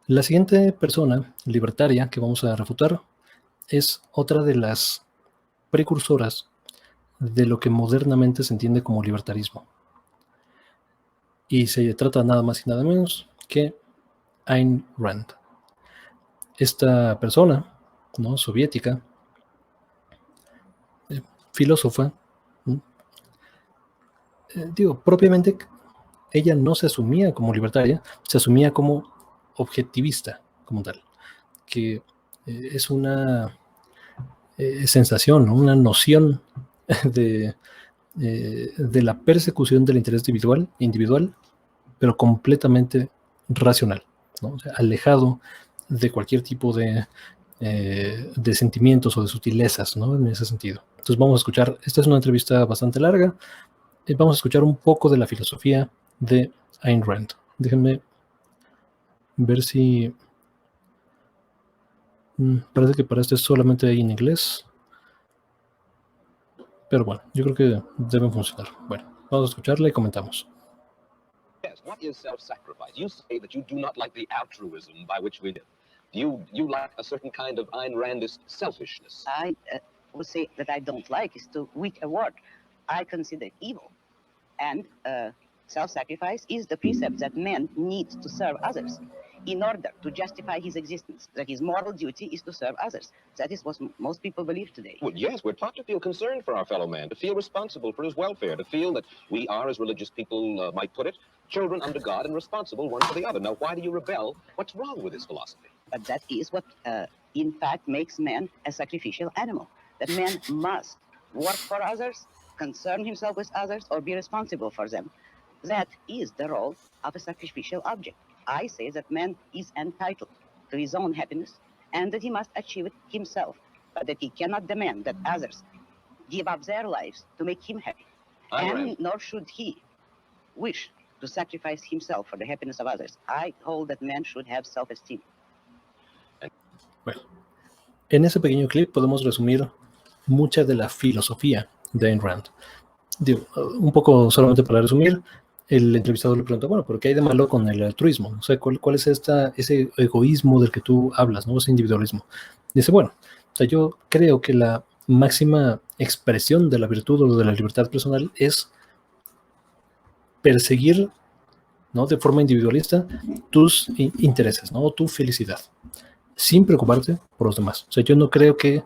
La siguiente persona libertaria que vamos a refutar es otra de las precursoras de lo que modernamente se entiende como libertarismo. Y se trata nada más y nada menos que Ayn Rand. Esta persona, ¿no?, soviética, filósofa, propiamente ella no se asumía como libertaria, se asumía como objetivista, como tal, que es una sensación, ¿no?, una noción de la persecución del interés individual, pero completamente racional, ¿no? O sea, alejado de cualquier tipo de sentimientos o de sutilezas, ¿no?, en ese sentido. Entonces vamos a escuchar, esta es una entrevista bastante larga, vamos a escuchar un poco de la filosofía de Ayn Rand. Déjenme ver si... parece que para este solamente hay en inglés, pero bueno, yo creo que deben funcionar. Bueno, vamos a escucharla y comentamos. Yes, what is self-sacrifice? You say that you do not like the altruism by which we live. You like a certain kind of Ayn Randist selfishness. I would say that I don't like is too weak a word. I consider evil. And self-sacrifice is the precept that man needs to serve others in order to justify his existence, that his moral duty is to serve others. That is what most people believe today. Well, yes, we're taught to feel concerned for our fellow man, to feel responsible for his welfare, to feel that we are, as religious people might put it, children under God and responsible one for the other. Now, why do you rebel? What's wrong with this philosophy? But that is what, in fact, makes man a sacrificial animal. That man must work for others, concern himself with others, or be responsible for them. That is the role of a sacrificial object. I say that man is entitled to his own happiness and that he must achieve it himself, but that he cannot demand that others give up their lives to make him happy. And nor should he wish to sacrifice himself for the happiness of others. I hold that man should have self-esteem. Bueno, en ese pequeño clip podemos resumir mucha de la filosofía de Ayn Rand. Un poco solamente para resumir, el entrevistador le pregunta, bueno, ¿pero qué hay de malo con el altruismo? O sea, ¿cuál es ese egoísmo del que tú hablas, ¿no? Ese individualismo. Dice, bueno, o sea, yo creo que la máxima expresión de la virtud o de la libertad personal es perseguir, ¿no?, de forma individualista tus intereses, ¿no?, tu felicidad, sin preocuparte por los demás. O sea, yo no creo que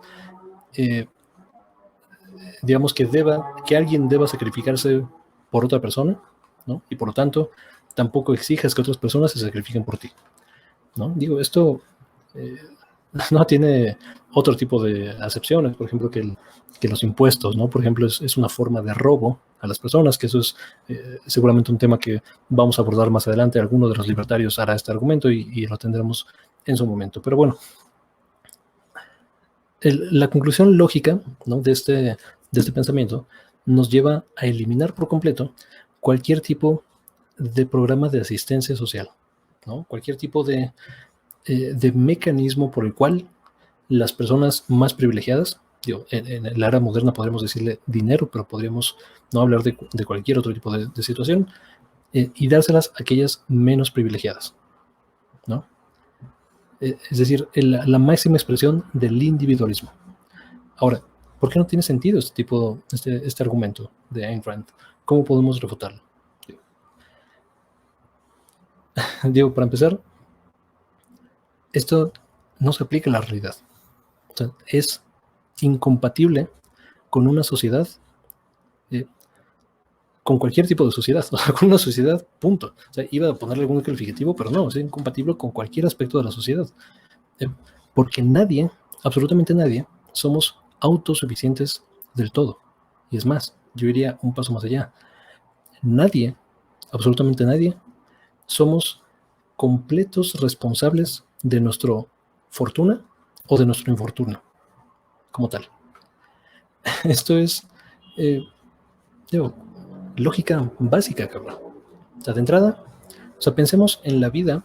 digamos que alguien deba sacrificarse por otra persona, ¿no? Y por lo tanto, tampoco exijas que otras personas se sacrifiquen por ti, ¿no? Digo, esto no tiene otro tipo de acepciones, por ejemplo, que los impuestos, ¿no? Por ejemplo, es una forma de robo a las personas, que eso es seguramente un tema que vamos a abordar más adelante. Alguno de los libertarios hará este argumento y lo tendremos en su momento. Pero bueno, la conclusión lógica, ¿no?, de este pensamiento nos lleva a eliminar por completo cualquier tipo de programa de asistencia social, ¿no? Cualquier tipo de mecanismo por el cual las personas más privilegiadas, en la era moderna podríamos decirle dinero, pero podríamos no hablar de cualquier otro tipo de situación, y dárselas a aquellas menos privilegiadas, ¿no? Es decir, la máxima expresión del individualismo. Ahora, ¿por qué no tiene sentido este argumento de Ayn Rand? ¿Cómo podemos refutarlo? Digo, para empezar, esto no se aplica a la realidad. O sea, es incompatible con una sociedad, con cualquier tipo de sociedad, o sea, con una sociedad, punto. O sea, iba a ponerle algún calificativo, pero no, es incompatible con cualquier aspecto de la sociedad. Porque nadie, absolutamente nadie, somos autosuficientes del todo. Y es más, yo iría un paso más allá. Nadie, absolutamente nadie, somos completos responsables de nuestra fortuna o de nuestro infortunio, como tal. Esto es, lógica básica, cabrón. O sea, de entrada, o sea, pensemos en la vida,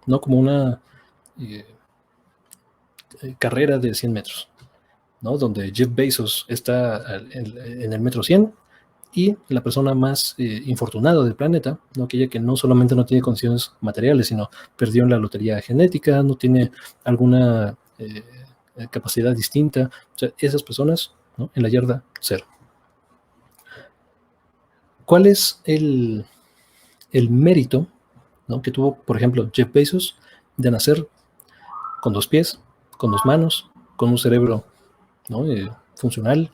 no como una carrera de 100 metros, ¿no?, donde Jeff Bezos está en el metro 100 y la persona más infortunada del planeta, ¿no? Aquella que no solamente no tiene condiciones materiales, sino perdió en la lotería genética, no tiene alguna capacidad distinta. O sea, esas personas, ¿no? En la yarda, 0. ¿Cuál es el mérito, ¿no? Que tuvo, por ejemplo, Jeff Bezos de nacer con 2 pies, con 2 manos, con un cerebro, ¿no? Funcional,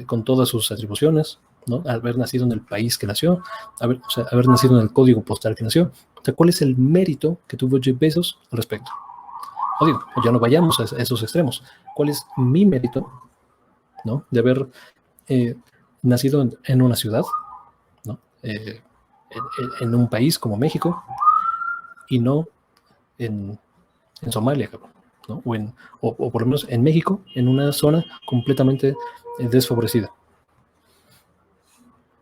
con todas sus atribuciones, ¿no? Haber nacido en el país que nació, haber nacido en el código postal que nació? O sea, ¿cuál es el mérito que tuvo Jeff Bezos al respecto? O digo, ya no vayamos a esos extremos. ¿Cuál es mi mérito, ¿no? De haber nacido en una ciudad, ¿no? En un país como México y no en Somalia, cabrón, ¿no? O por lo menos en México, en una zona completamente desfavorecida.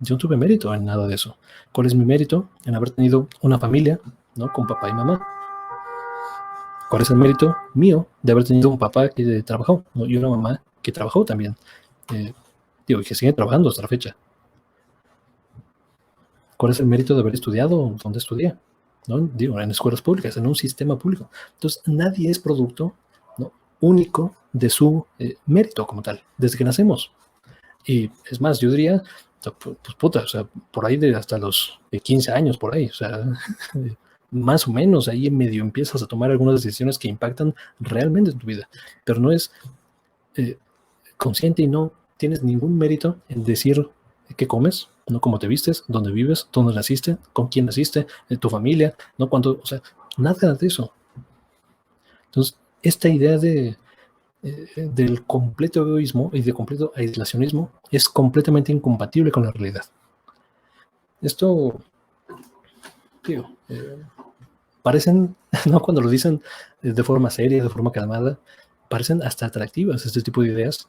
Yo no tuve mérito en nada de eso. ¿Cuál es mi mérito? En haber tenido una familia, ¿no? Con papá y mamá. ¿Cuál es el mérito mío de haber tenido un papá que trabajó, ¿no? Y una mamá que trabajó también? Y que sigue trabajando hasta la fecha. ¿Cuál es el mérito de haber estudiado donde estudié? ¿No? Digo, en escuelas públicas, en un sistema público. Entonces, nadie es producto, ¿no? Único de su mérito como tal, desde que nacemos. Y es más, yo diría, pues puta, o sea, por ahí de hasta los 15 años, por ahí, o sea, más o menos ahí en medio empiezas a tomar algunas decisiones que impactan realmente en tu vida, pero no es consciente y no tienes ningún mérito en decir qué comes, no cómo te vistes, dónde vives, dónde naciste, con quién naciste, tu familia, no cuánto, o sea, nada de eso. Entonces, esta idea del completo egoísmo y de completo aislacionismo es completamente incompatible con la realidad. Esto, digo, parecen, ¿no? Cuando lo dicen de forma seria, de forma calmada, parecen hasta atractivas este tipo de ideas,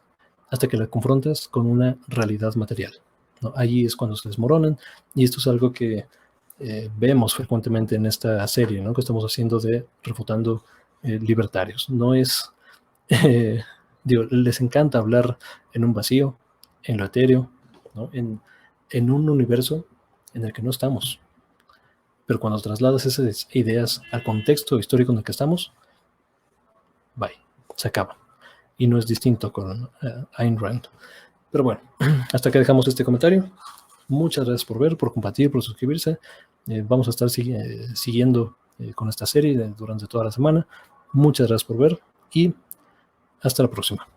hasta que las confrontas con una realidad material, ¿no? Allí es cuando se desmoronan, y esto es algo que vemos frecuentemente en esta serie, ¿no? Que estamos haciendo de Refutando Libertarios. No es, digo, les encanta hablar en un vacío, en lo etéreo, ¿no? En un universo en el que no estamos. Pero cuando trasladas esas ideas al contexto histórico en el que estamos, bye, se acaba. Y no es distinto con Ayn Rand. Pero bueno, hasta acá dejamos este comentario. Muchas gracias por ver, por compartir, por suscribirse. Vamos a estar siguiendo con esta serie durante toda la semana. Muchas gracias por ver y hasta la próxima.